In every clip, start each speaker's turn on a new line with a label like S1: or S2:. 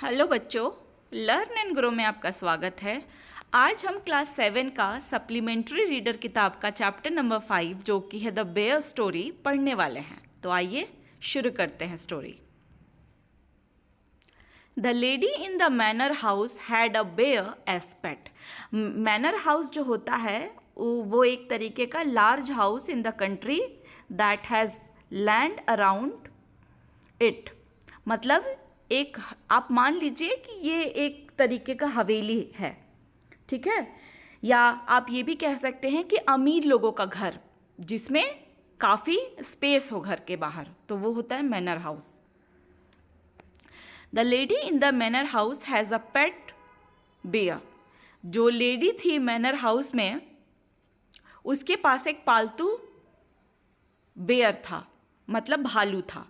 S1: Hello बच्चों, learn and grow में आपका स्वागत है। आज हम क्लास 7 का सप्लीमेंट्री रीडर किताब का चैप्टर नंबर 5 जो कि है द बेयर स्टोरी पढ़ने वाले हैं। तो आइए शुरू करते हैं story. The lady in the manor house had a bear as pet. Manor house जो होता है वो एक तरीके का large house in the country that has land around it. मतलब एक आप मान लीजिए कि ये एक तरीके का हवेली है, ठीक है। या आप ये भी कह सकते हैं कि अमीर लोगों का घर जिसमें काफ़ी स्पेस हो घर के बाहर, तो वो होता है manor house. The lady in the manor house has a pet bear. जो लेडी थी मैनर हाउस में, उसके पास एक पालतू बेयर था, मतलब भालू था।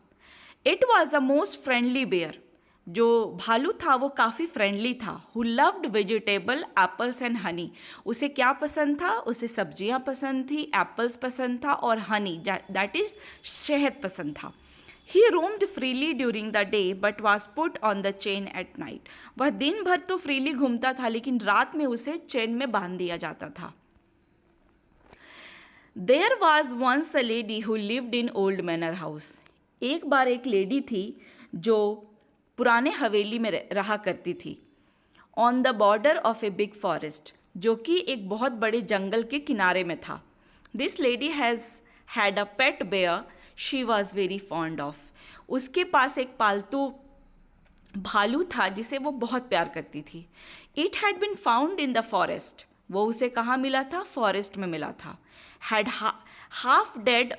S1: It was a most friendly bear. जो भालू था वो काफ़ी फ्रेंडली था। Who loved vegetable apples and honey. उसे क्या पसंद था? उसे सब्जियां पसंद थी, एप्पल्स पसंद था और हनी दैट इज शहद पसंद था। He roamed freely during the day but was put on the chain at night. वह दिन भर तो फ्रीली घूमता था लेकिन रात में उसे चेन में बांध दिया जाता था। There was once a lady who lived in old manor house. एक बार एक लेडी थी जो पुराने हवेली में रहा करती थी। On the border of a big forest, जो कि एक बहुत बड़े जंगल के किनारे में था। This lady has had a pet bear she was very fond of. उसके पास एक पालतू भालू था जिसे वो बहुत प्यार करती थी। It had been found in the forest. वो उसे कहाँ मिला था? फॉरेस्ट में मिला था। Had half dead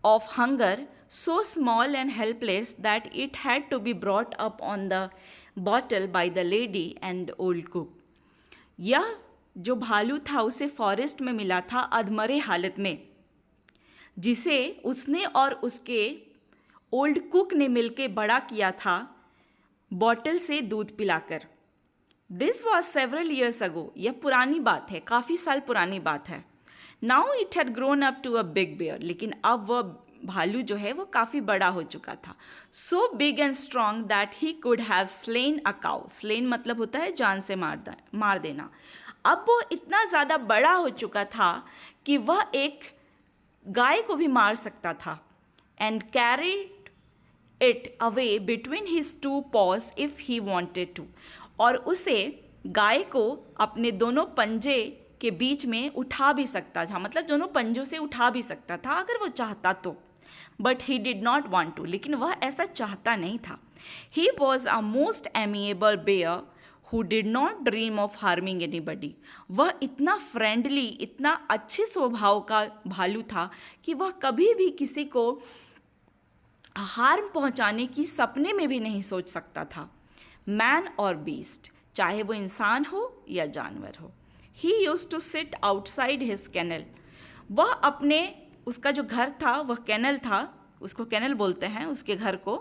S1: of hunger, so small and helpless that it had to be brought up on the bottle by the lady and old cook. यह जो भालू था उसे फॉरेस्ट में मिला था अधमरे हालत में, जिसे उसने और उसके ओल्ड कुक ने मिलके बड़ा किया था बॉटल से दूध पिलाकर। This was several years ago. यह पुरानी बात है, काफ़ी साल पुरानी बात है। Now it had grown up to a big bear. लेकिन अब वह भालू जो है वो काफ़ी बड़ा हो चुका था। So big and strong that he could have slain a cow. Slain मतलब होता है जान से मार देना। अब वो इतना ज़्यादा बड़ा हो चुका था कि वह एक गाय को भी मार सकता था। And carried it away between his two paws if he wanted to. और उसे गाय को अपने दोनों पंजे के बीच में उठा भी सकता था, मतलब दोनों पंजों से उठा भी सकता था अगर वो चाहता तो। But he did not want to. लेकिन वह ऐसा चाहता नहीं था। He was a most amiable bear who did not dream of harming anybody. वह इतना फ्रेंडली, इतना अच्छे स्वभाव का भालू था कि वह कभी भी किसी को हार्म पहुंचाने की सपने में भी नहीं सोच सकता था। मैन और बीस्ट, चाहे वो इंसान हो या जानवर हो। He used to sit outside his kennel. वह अपने, उसका जो घर था वह कैनल था, उसको कैनल बोलते हैं उसके घर को।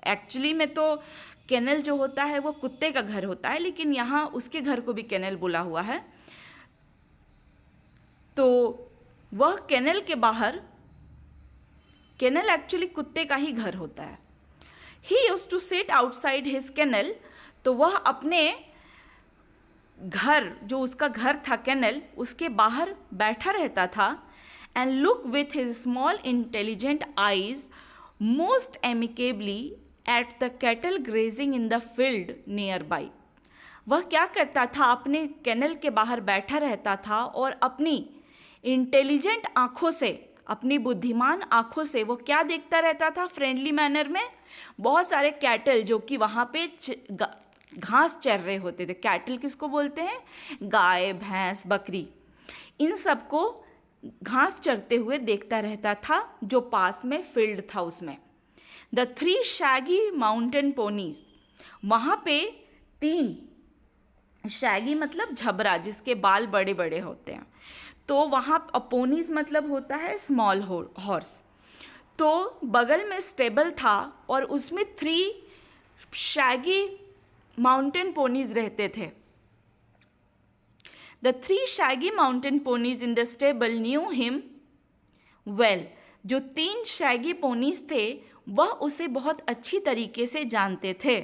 S1: एक्चुअली में तो कैनल जो होता है वो कुत्ते का घर होता है, लेकिन यहाँ उसके घर को भी कैनल बोला हुआ है। तो वह कैनल के बाहर, कैनल एक्चुअली कुत्ते का ही घर होता है। He used to sit outside his kennel. तो वह अपने घर, जो उसका घर था कैनल, उसके बाहर बैठा रहता था। And look with his small intelligent eyes most amicably at the cattle grazing in the field near by. वह क्या करता था? अपने कैनल के बाहर बैठा रहता था और अपनी इंटेलिजेंट आँखों से, अपनी बुद्धिमान आँखों से वो क्या देखता रहता था? फ्रेंडली मैनर में बहुत सारे कैटल जो कि वहाँ पे घास चर रहे होते थे। कैटल किसको बोलते हैं? गाय, भैंस, बकरी। इन सबको घास चरते हुए देखता रहता था जो पास में फील्ड था उसमें। The 3 Shaggy mountain ponies. वहाँ पे 3 शैगी मतलब झबरा, जिसके बाल बड़े बड़े होते हैं। तो वहाँ पोनीज मतलब होता है स्मॉल हॉर्स। तो बगल में स्टेबल था और उसमें 3 शैगी माउंटेन पोनीज रहते थे। The 3 Shaggy mountain ponies in the stable knew him well. जो 3 शैगी पोनीज थे वह उसे बहुत अच्छी तरीके से जानते थे।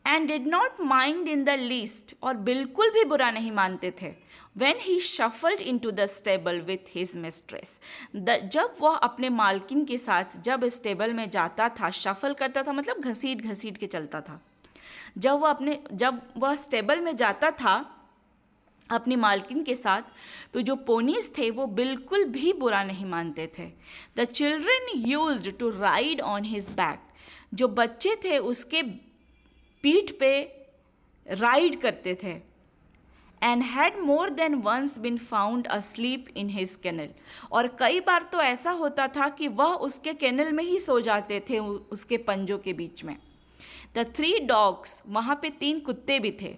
S1: and did not mind in the least, और बिल्कुल भी बुरा नहीं मानते थे, when he shuffled into the stable with his mistress. जब वह अपने मालकिन के साथ जब स्टेबल में जाता था, शफल करता था मतलब घसीट घसीट के चलता था, जब वह स्टेबल में जाता था अपनी मालकिन के साथ, तो जो पोनीज थे वो बिल्कुल भी बुरा नहीं मानते थे. The children used to ride on his back. जो बच्चे थे उसके पीठ पे राइड करते थे. And had more than once been found asleep in his kennel. और कई बार तो ऐसा होता था कि वह उसके केनल में ही सो जाते थे, उसके पंजों के बीच में. द 3 डॉग्स, वहाँ पे 3 कुत्ते भी थे.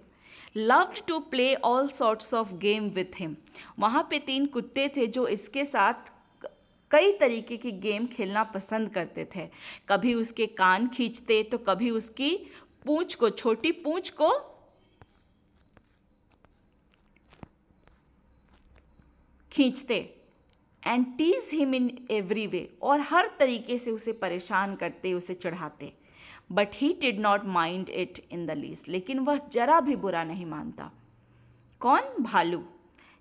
S1: loved to play all sorts of game with him. वहाँ पे 3 कुत्ते थे जो इसके साथ कई तरीके की गेम खेलना पसंद करते थे. कभी उसके कान खींचते तो कभी उसकी पूंछ को, छोटी पूंछ को खींचते. And tease him in every way, और हर तरीके से उसे परेशान करते, उसे चढ़ाते. But he did not mind it in the least. लेकिन वह जरा भी बुरा नहीं मानता. कौन? भालू.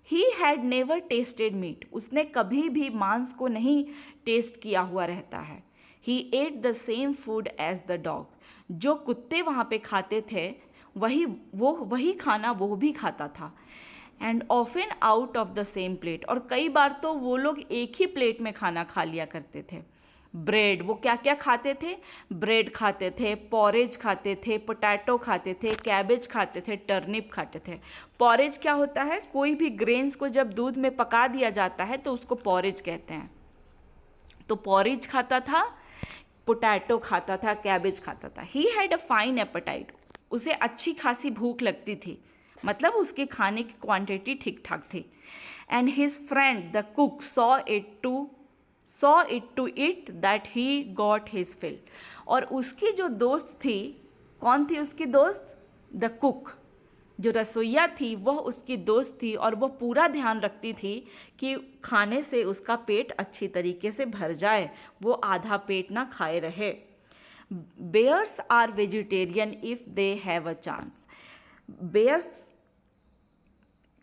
S1: He had never tasted meat. उसने कभी भी मांस को नहीं टेस्ट किया हुआ रहता है. He ate the same food as the dog. जो कुत्ते वहाँ पे खाते थे वही खाना वो भी खाता था. And often out of the same plate. और कई बार तो वो लोग एक ही प्लेट में खाना खा लिया करते थे. ब्रेड, वो क्या क्या खाते थे? ब्रेड खाते थे, पॉरेज खाते थे, पोटैटो खाते थे, कैबेज खाते थे, टर्निप खाते थे. पॉरेज क्या होता है? कोई भी ग्रेन्स को जब दूध में पका दिया जाता है तो उसको पॉरेज कहते हैं. तो पॉरेज खाता था, पोटैटो खाता था, कैबेज खाता था. He had a fine appetite. उसे अच्छी खासी भूख लगती थी, मतलब उसके खाने की क्वांटिटी ठीक ठाक थी. And his friend the cook saw it to it that he got his fill. और उसकी जो दोस्त थी, कौन थी उसकी दोस्त? The cook. जो रसोइया थी वह उसकी दोस्त थी और वह पूरा ध्यान रखती थी कि खाने से उसका पेट अच्छी तरीके से भर जाए, वो आधा पेट ना खाए रहे. Bears are vegetarian if they have a chance. Bears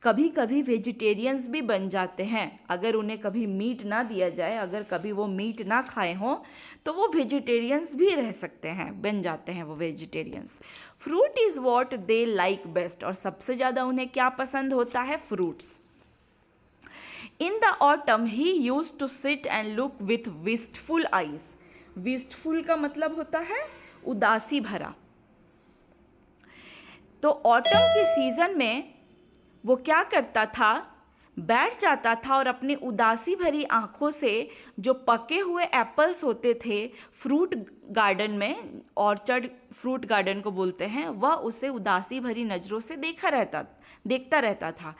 S1: कभी कभी वेजिटेरियंस भी बन जाते हैं. अगर उन्हें कभी मीट ना दिया जाए, अगर कभी वो मीट ना खाए हों, तो वो वेजिटेरियंस भी रह सकते हैं, बन जाते हैं वो vegetarians. Fruit is what they like best. और सबसे ज़्यादा उन्हें क्या पसंद होता है? Fruits. In the autumn he used to sit and look with wistful eyes. Wistful का मतलब होता है उदासी भरा. तो ऑटम के सीजन में वो क्या करता था? बैठ जाता था और अपनी उदासी भरी आंखों से जो पके हुए एप्पल्स होते थे फ्रूट गार्डन में, ऑर्चर्ड फ्रूट गार्डन को बोलते हैं, वह उसे उदासी भरी नज़रों से देखता रहता था.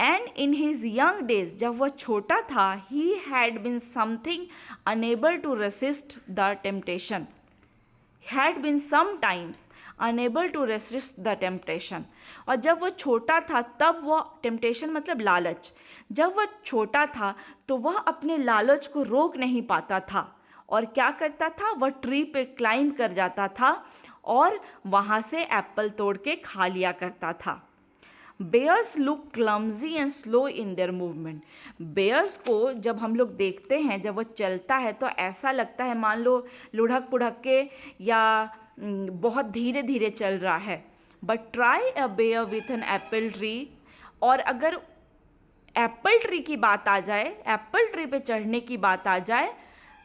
S1: And in his young days, जब वह छोटा था, he had been something unable to resist the temptation. Had been sometimes unable to resist the temptation. और जब वह छोटा था तब वह, टेम्पटेशन मतलब लालच, जब वह छोटा था तो वह अपने लालच को रोक नहीं पाता था. और क्या करता था? वह ट्री पे क्लाइंब कर जाता था और वहाँ से एप्पल तोड़ के खा लिया करता था. Bears look clumsy and slow in their movement. Bears को जब हम लोग देखते हैं, जब वह चलता है तो ऐसा लगता है मान लो लुढ़क पुढ़क के या बहुत धीरे धीरे चल रहा है. But try a bear with an apple tree. और अगर एप्पल ट्री की बात आ जाए, एप्पल ट्री पे चढ़ने की बात आ जाए,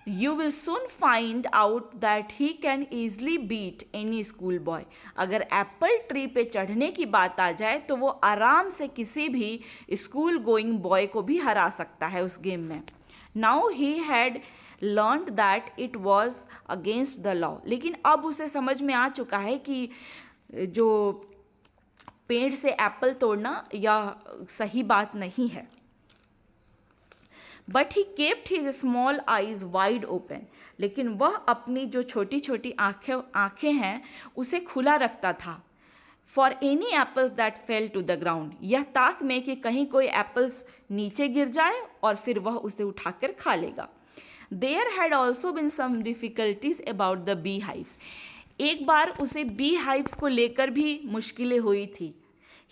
S1: you will soon find out that he can easily beat any school boy. अगर एप्पल ट्री पे चढ़ने की बात आ जाए तो वो आराम से किसी भी स्कूल गोइंग बॉय को भी हरा सकता है उस गेम में. Now he had learned that it was against the law. लेकिन अब उसे समझ में आ चुका है कि जो पेड़ से एप्पल तोड़ना या सही बात नहीं है. But he kept his small eyes wide open. लेकिन वह अपनी जो छोटी छोटी आँखें हैं उसे खुला रखता था. For any apples that fell to the ground. यह ताक में कि कहीं कोई एप्पल्स नीचे गिर जाए और फिर वह उसे उठाकर खा लेगा. There had also been some difficulties about the beehives. एक बार उसे बी हाइव्स को लेकर भी मुश्किलें हुई थी।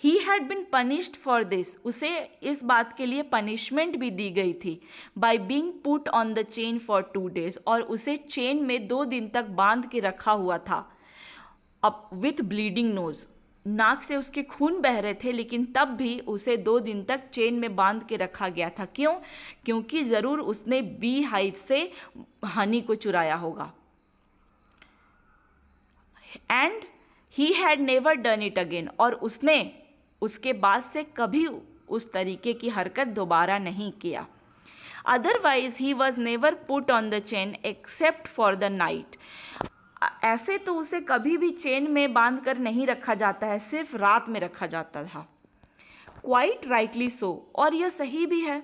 S1: He had been punished for this, उसे इस बात के लिए पनिशमेंट भी दी गई थी, by being put on the chain for 2 days, और उसे चेन में 2 दिन तक बांध के रखा हुआ था। अब विथ ब्लीडिंग नोज, नाक से उसके खून बह रहे थे, लेकिन तब भी उसे 2 दिन तक चेन में बांध के रखा गया था। क्यों? क्योंकि ज़रूर उसने बी हाइव से हनी को चुराया होगा। And he had never done it again, और उसने उसके बाद से कभी उस तरीके की हरकत दोबारा नहीं किया। Otherwise he was never put on the chain except for the night, ऐसे तो उसे कभी भी चेन में बांध कर नहीं रखा जाता है, सिर्फ रात में रखा जाता था। क्वाइट राइटली सो, और यह सही भी है।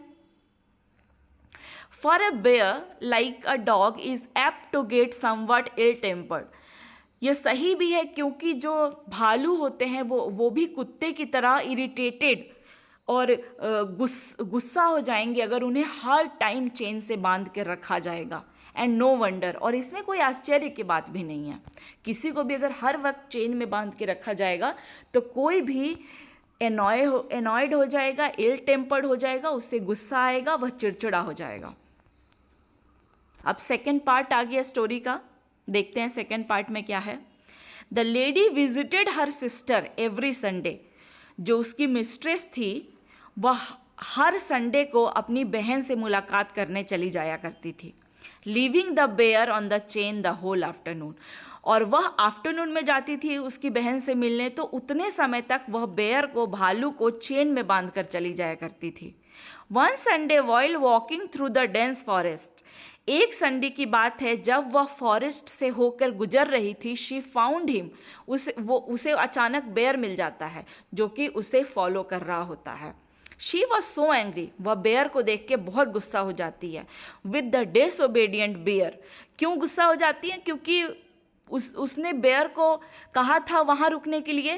S1: For a bear like a dog is apt to get somewhat ill tempered, यह सही भी है क्योंकि जो भालू होते हैं वो भी कुत्ते की तरह इरिटेटेड और गुस्सा हो जाएंगे अगर उन्हें हर टाइम चेन से बांध कर रखा जाएगा। एंड नो वंडर, और इसमें कोई आश्चर्य की बात भी नहीं है। किसी को भी अगर हर वक्त चेन में बांध के रखा जाएगा तो कोई भी एनॉयड हो जाएगा, इल टेम्पर्ड हो जाएगा, उससे गुस्सा आएगा, वह चिड़चिड़ा हो जाएगा। अब सेकेंड पार्ट आ गया स्टोरी का, देखते हैं सेकेंड पार्ट में क्या है। The lady visited her sister every Sunday, जो उसकी मिस्ट्रेस थी वह हर संडे को अपनी बहन से मुलाकात करने चली जाया करती थी। Leaving the bear on the chain the whole afternoon, और वह आफ्टरनून में जाती थी उसकी बहन से मिलने, तो उतने समय तक वह बेयर को, भालू को चेन में बांधकर चली जाया करती थी। One Sunday while walking through the dense forest, एक संडे की बात है जब वह फॉरेस्ट से होकर गुजर रही थी, शी फाउंड हिम, उसे अचानक बेयर मिल जाता है जो कि उसे फॉलो कर रहा होता है। शी वॉज सो एंग्री, वह बेयर को देख के बहुत गुस्सा हो जाती है। विद द डिसओबेडिएंट बेयर, क्यों गुस्सा हो जाती है? क्योंकि उसने बेयर को कहा था वहाँ रुकने के लिए,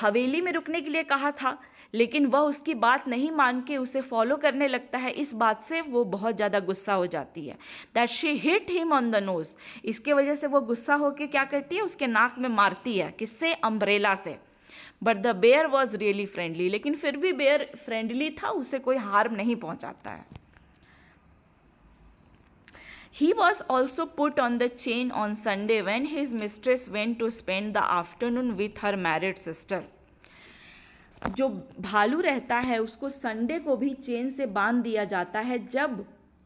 S1: हवेली में रुकने के लिए कहा था, लेकिन वह उसकी बात नहीं मान के उसे फॉलो करने लगता है। इस बात से वो बहुत ज़्यादा गुस्सा हो जाती है। That she hit him on the nose, इसके वजह से वो गुस्सा होकर क्या करती है, उसके नाक में मारती है। किससे? अम्ब्रेला से। But the bear was really friendly, लेकिन फिर भी बेयर फ्रेंडली था, उसे कोई हार्म नहीं पहुंचाता है। He was also put on the chain on Sunday when his mistress went to spend the afternoon with her married sister. जो भालू रहता है उसको संडे को भी चेन से बांध दिया जाता है। जब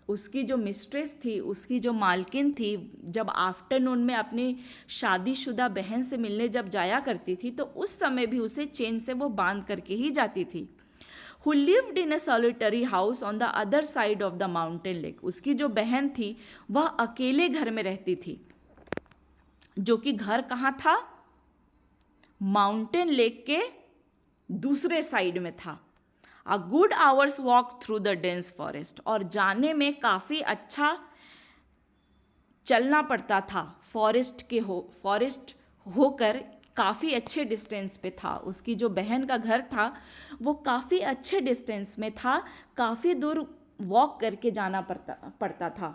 S1: उसकी जो मिस्ट्रेस थी, उसकी जो मालकिन थी, जब आफ्टरनून में अपनी शादीशुदा बहन से मिलने जब जाया करती थी तो उस समय भी उसे चेन से वो बांध करके ही जाती थी। Who lived in a solitary house on the other side of the mountain lake, उसकी जो बहन थी वह अकेले घर में रहती थी, जो कि घर कहाँ था? माउंटेन लेक के दूसरे साइड में था। A good hour's walk through the dense forest, और जाने में काफ़ी अच्छा चलना पड़ता था। फॉरेस्ट होकर काफ़ी अच्छे डिस्टेंस पे था। उसकी जो बहन का घर था वो काफ़ी अच्छे डिस्टेंस में था, काफ़ी दूर वॉक करके जाना पड़ता था।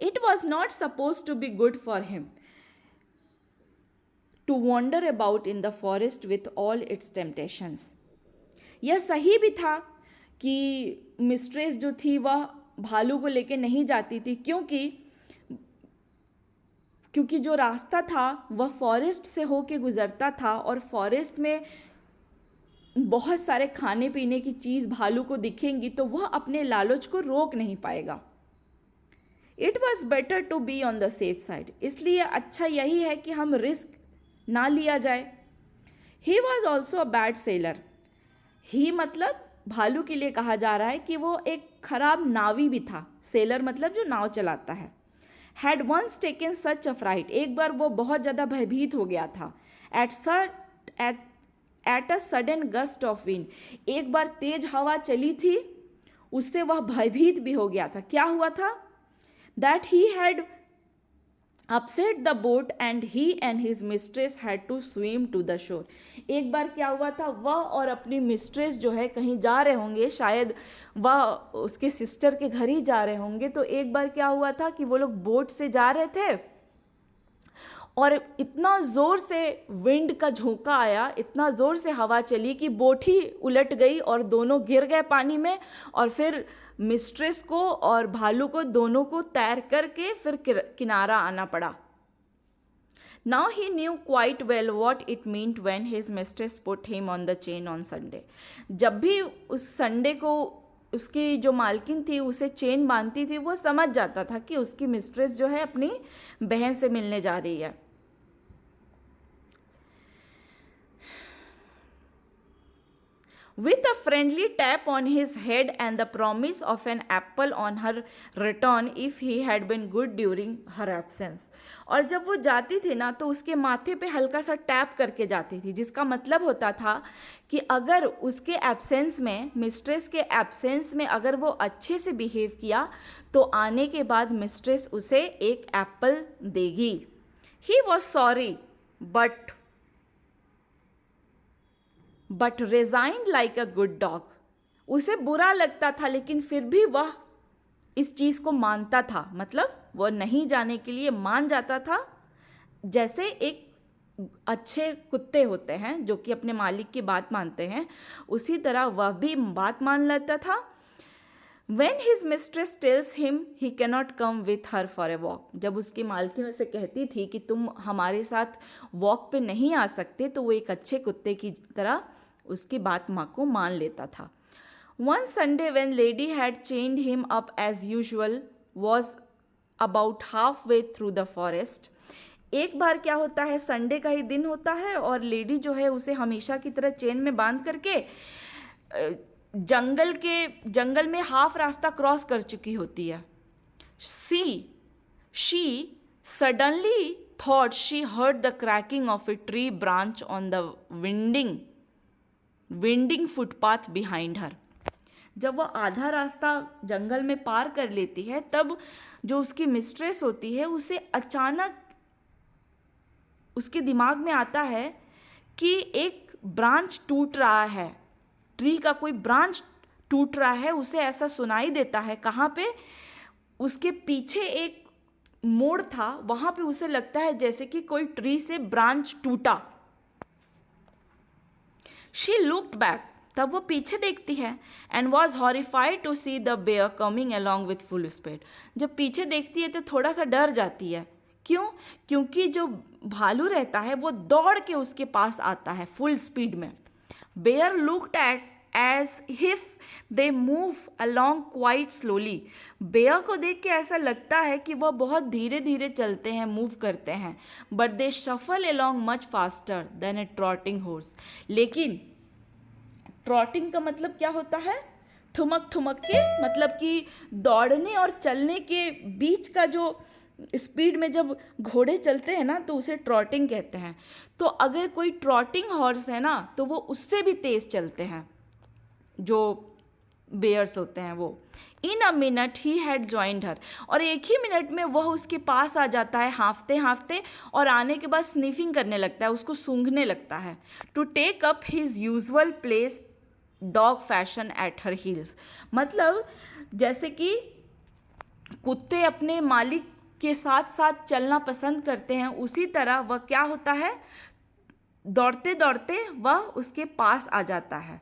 S1: It was not supposed to be good for him to wander about in the forest with all its temptations, यह सही भी था कि मिस्ट्रेस जो थी वह भालू को लेके नहीं जाती थी, क्योंकि जो रास्ता था वह फॉरेस्ट से होके गुजरता था और फॉरेस्ट में बहुत सारे खाने पीने की चीज़ भालू को दिखेंगी तो वह अपने लालच को रोक नहीं पाएगा। It was better to be on the safe side, इसलिए अच्छा यही है कि हम रिस्क ना लिया जाए। He was also a bad sailor, he मतलब भालू के लिए कहा जा रहा है कि वो एक खराब नावी भी था। सेलर मतलब जो नाव चलाता है। Had once taken such a fright, एक बार वो बहुत ज़्यादा भयभीत हो गया था। At a sudden gust of wind, एक बार तेज हवा चली थी, उससे वह भयभीत भी हो गया था। क्या हुआ था? That he had upset the boat and he and his mistress had to swim to the shore. एक बार क्या हुआ था, वह और अपनी मिस्ट्रेस जो है कहीं जा रहे होंगे, शायद वह उसके सिस्टर के घर ही जा रहे होंगे। तो एक बार क्या हुआ था कि वो लोग बोट से जा रहे थे और इतना ज़ोर से विंड का झोंका आया, इतना ज़ोर से हवा चली कि बोट ही उलट गई और दोनों गिर गए पानी में। और फिर मिस्ट्रेस को और भालू को दोनों को तैर करके फिर किनारा आना पड़ा। Now he new quite well what it meant when his mistress put him on the chain on Sunday. जब भी उस संडे को उसकी जो मालकिन थी उसे चेन बांधती थी, वो समझ जाता था कि उसकी मिस्ट्रेस जो है अपनी बहन से मिलने जा रही है। With a friendly tap on his head and the promise of an apple on her return if he had been good during her absence। और जब वो जाती थी ना तो उसके माथे पे हल्का सा टैप करके जाती थी, जिसका मतलब होता था कि अगर उसके एब्सेंस में, मिस्ट्रेस के एब्सेंस में अगर वो अच्छे से बिहेव किया तो आने के बाद मिस्ट्रेस उसे एक एप्पल देगी। He was sorry but resigned like a good dog. उसे बुरा लगता था लेकिन फिर भी वह इस चीज़ को मानता था, मतलब वह नहीं जाने के लिए मान जाता था। जैसे एक अच्छे कुत्ते होते हैं जो कि अपने मालिक की बात मानते हैं, उसी तरह वह भी बात मान लेता था। When his mistress tells him he cannot come with her for a walk, जब उसकी मालकिन उसे कहती थी कि तुम हमारे साथ वॉक पे नहीं आ सकते, तो वो एक अच्छे कुत्ते की तरह उसकी बात माँ को मान लेता था। One Sunday when lady had chained him up as usual was about halfway through the forest। एक बार क्या होता है, संडे का ही दिन होता है और लेडी जो है उसे हमेशा की तरह चेन में बांध करके जंगल में हाफ रास्ता क्रॉस कर चुकी होती है। She suddenly thought she heard the cracking of a tree branch on the winding footpath behind her. जब वह आधा रास्ता जंगल में पार कर लेती है तब जो उसकी मिस्ट्रेस होती है उसे अचानक उसके दिमाग में आता है कि एक ब्रांच टूट रहा है, ट्री का कोई ब्रांच टूट रहा है। उसे ऐसा सुनाई देता है, कहाँ पे, उसके पीछे एक मोड़ था, वहाँ पे उसे लगता है जैसे कि कोई ट्री से ब्रांच टूटा। शी लुक्ड बैक, तब वो पीछे देखती है, and was horrified to see the bear coming along with full speed. जब पीछे देखती है तो थोड़ा सा डर जाती है। क्यों? क्योंकि जो भालू रहता है वो दौड़ के उसके पास आता है फुल स्पीड में। Bear looked at as if they move along quite slowly। बेयर को देख के ऐसा लगता है कि वह बहुत धीरे धीरे चलते हैं, मूव करते हैं। but they shuffle along much faster than a trotting horse। लेकिन ट्रॉटिंग का मतलब क्या होता है? ठुमक ठुमक के, मतलब कि दौड़ने और चलने के बीच का जो स्पीड में जब घोड़े चलते हैं ना तो उसे ट्रॉटिंग कहते हैं। तो अगर कोई ट्रॉटिंग हॉर्स है ना तो वो उससे भी तेज़ चलते हैं, जो बेयर्स होते हैं वो। In a minute he had joined her, और एक ही मिनट में वह उसके पास आ जाता है हाँफते हाँफते, और आने के बाद स्निफिंग करने लगता है, उसको सूंघने लगता है। To take up his usual place dog fashion at her heels. मतलब जैसे कि कुत्ते अपने मालिक के साथ साथ चलना पसंद करते हैं, उसी तरह वह क्या होता है, दौड़ते दौड़ते वह उसके पास आ जाता है।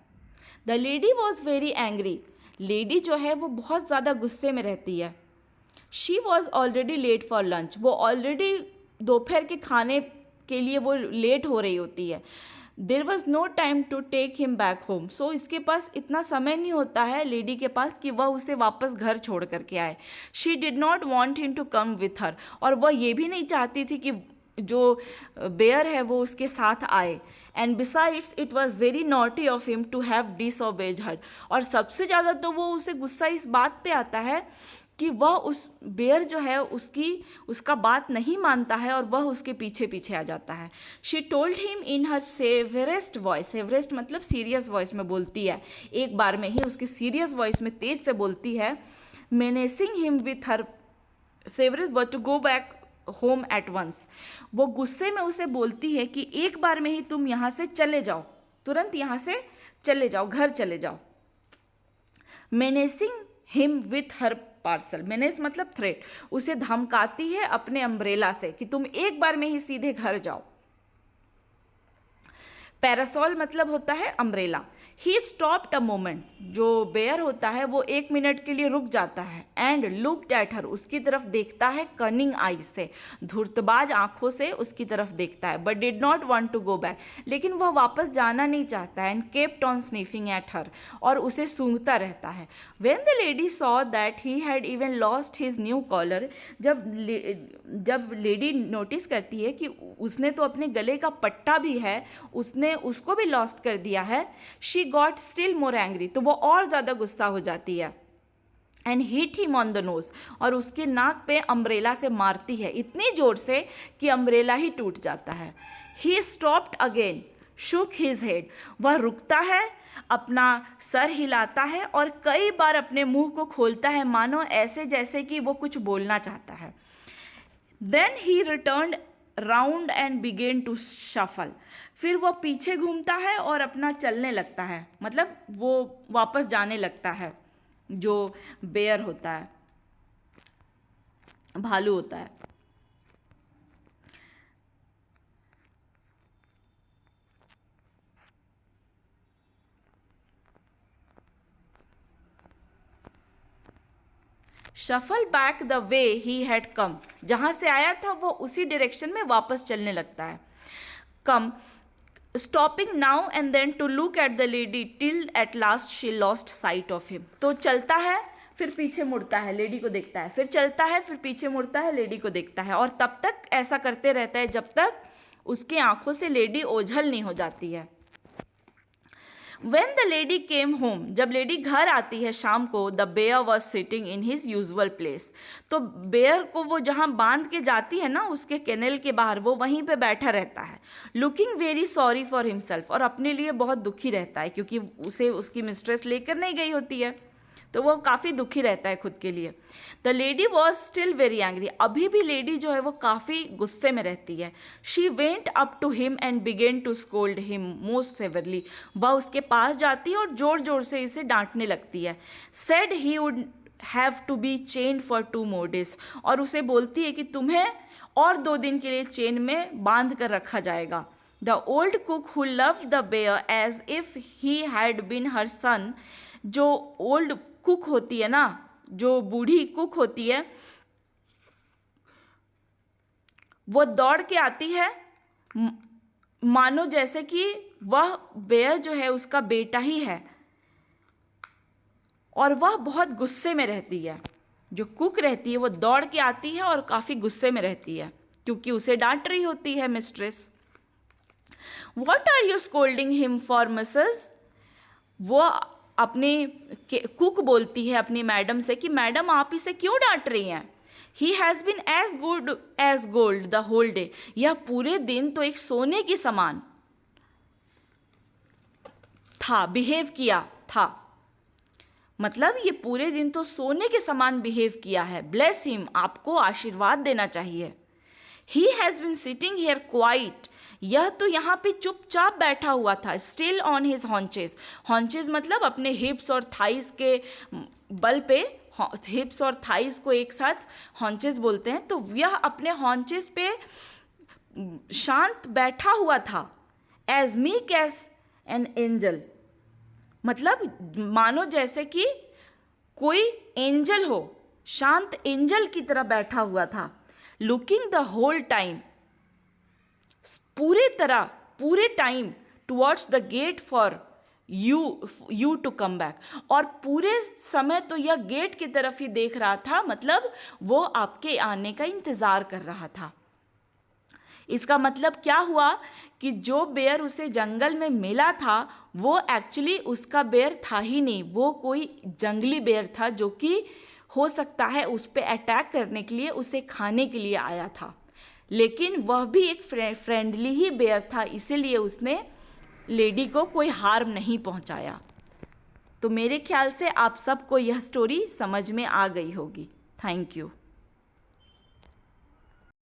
S1: The lady was very angry. Lady जो है वो बहुत ज़्यादा गुस्से में रहती है। She was already late for lunch. वो ऑलरेडी दोपहर के खाने के लिए वो लेट हो रही होती है। There was no time to take him back home. So इसके पास इतना समय नहीं होता है लेडी के पास कि वह उसे वापस घर छोड़ करके आए। She did not want him to come with her, और वह ये भी नहीं चाहती थी कि जो बेयर है वो उसके साथ आए। And besides it was very naughty of him to have disobeyed her. और सबसे ज़्यादा तो वो उसे गुस्सा इस बात पे आता है कि वह उस बेयर जो है उसका बात नहीं मानता है और वह उसके पीछे पीछे आ जाता है। She told him in her severest voice. Severest मतलब सीरियस वॉइस में बोलती है, एक बार में ही उसकी सीरियस वॉइस में तेज से बोलती है। Menacing him with her severest word to go back home at once. वो गुस्से में उसे बोलती है कि एक बार में ही तुम यहाँ से चले जाओ, तुरंत यहाँ से चले जाओ, घर चले जाओ। Menacing him with her parcel, menace मतलब थ्रेट, उसे धमकाती है अपने अम्ब्रेला से कि तुम एक बार में ही सीधे घर जाओ। पैरासोल मतलब होता है umbrella. He stopped a moment, जो बेयर होता है वो 1 मिनट के लिए रुक जाता है। एंड लुक्ड एट हर, उसकी तरफ देखता है कनिंग आई से, धूर्तबाज आंखों से उसकी तरफ देखता है। But did not want to go back, लेकिन वह वापस जाना नहीं चाहता है। And kept on sniffing at her, और उसे सूंघता रहता है। When the lady saw that he had even lost his new collar, जब लेडी नोटिस करती है कि उसने तो अपने गले का पट्टा भी है, उसने उसको भी लॉस्ट कर दिया है, she got still more angry, तो वो और ज़्यादा गुस्सा हो जाती है। And hit him on the nose, और उसके नाक पे अम्ब्रेला से मारती है इतनी जोर से कि अम्ब्रेला ही टूट जाता है। He stopped again, shook his head, वह रुकता है, अपना सर हिलाता है और कई बार अपने मुंह को खोलता है, मानो ऐसे जैसे कि वो कुछ बोलना चाहता है। Then he returned round and began to shuffle, फिर वो पीछे घूमता है और अपना चलने लगता है, मतलब वो वापस जाने लगता है। जो बेयर होता है, भालू होता है। Shuffle back the way he had come, जहाँ से आया था वो उसी डायरेक्शन में वापस चलने लगता है। Come, stopping now and then to look at the lady till at last she lost sight of him, तो चलता है फिर पीछे मुड़ता है, लेडी को देखता है, फिर चलता है फिर पीछे मुड़ता है, लेडी को देखता है, और तब तक ऐसा करते रहता है जब तक उसकी आंखों से लेडी ओझल नहीं हो जाती है। When the lady came home, जब लेडी घर आती है शाम को, the bear was sitting in his usual place, तो बेयर को वो जहाँ बांध के जाती है ना उसके केनल के बाहर, वो वहीं पे बैठा रहता है। Looking very sorry for himself, और अपने लिए बहुत दुखी रहता है क्योंकि उसे उसकी मिस्ट्रेस लेकर नहीं गई होती है, तो वो काफ़ी दुखी रहता है खुद के लिए। The lady was still very angry, अभी भी लेडी जो है वो काफ़ी गुस्से में रहती है। She went up to him and began to scold him most severely, वह उसके पास जाती है और ज़ोर ज़ोर से इसे डांटने लगती है। Said he would have to be chained for 2 more days, और उसे बोलती है कि तुम्हें और 2 दिन के लिए चेन में बांध कर रखा जाएगा। The old cook who loved the bear as if he had been her son, जो ओल्ड कुक होती है ना, जो बूढ़ी कुक होती है, वो दौड़ के आती है मानो जैसे कि वह बेयर जो है उसका बेटा ही है, और वह बहुत गुस्से में रहती है। जो कुक रहती है वो दौड़ के आती है और काफ़ी गुस्से में रहती है क्योंकि उसे डांट रही होती है mistress. What are you scolding him for, Mrs? वो अपनी कुक बोलती है अपनी मैडम से कि मैडम आप इसे क्यों डांट रही हैं? He has been as good as gold the whole day, यह पूरे दिन तो एक सोने की समान था, बिहेव किया था, मतलब ये पूरे दिन तो सोने के समान बिहेव किया है। ब्लेस हिम, आपको आशीर्वाद देना चाहिए। ही has bin sitting here quite, यह तो यहाँ पे चुपचाप बैठा हुआ था। Still on his haunches, haunches मतलब अपने हिप्स और थाइस के बल पे, हिप्स और थाइस को एक साथ हॉन्चेस बोलते हैं, तो यह अपने हॉन्चेस पे शांत बैठा हुआ था। As meek as an angel, मतलब मानो जैसे कि कोई एंजल हो, शांत एंजल की तरह बैठा हुआ था। लुकिंग द होल टाइम, पूरे time towards the gate for you to come back, और पूरे समय तो यह गेट की तरफ ही देख रहा था, मतलब वो आपके आने का इंतज़ार कर रहा था। इसका मतलब क्या हुआ कि जो बेयर उसे जंगल में मिला था वो एक्चुअली उसका बेयर था ही नहीं, वो कोई जंगली बेयर था जो कि हो सकता है उस पर अटैक करने के लिए, उसे खाने के लिए आया था, लेकिन वह भी एक फ्रेंडली ही बेयर था, इसीलिए उसने लेडी को कोई हार्म नहीं पहुंचाया। तो मेरे ख्याल से आप सबको यह स्टोरी समझ में आ गई होगी। Thank you.